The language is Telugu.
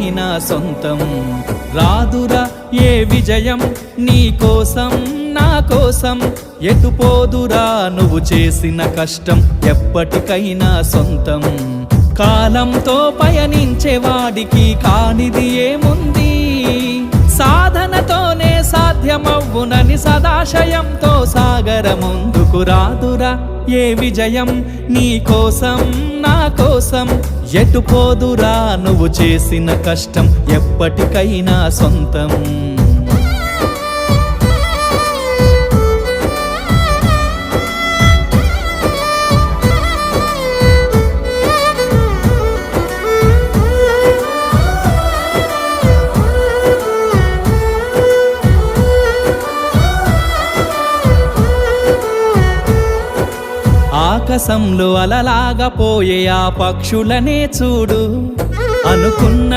ఎప్పటికైనా సొంతం. రాదురా ఏ విజయం నీ కోసం నా కోసం, ఎటుపోదురా నువ్వు చేసిన కష్టం ఎప్పటికైనా సొంతం. కాలంతో పయనించేవాడికి కానిది ఏముంది, సాధనతోనే సాధ్యమవ్వునని సదాశయంతో సాగర ముందుకు. రాదురా ఏ విజయం నీ కోసం నా కోసం, ఎటుపోదురా నువ్వు చేసిన కష్టం ఎప్పటికైనా సొంతం. ఆకాశంలో అలలాగా పోయే ఆ పక్షులనే చూడు, అనుకున్న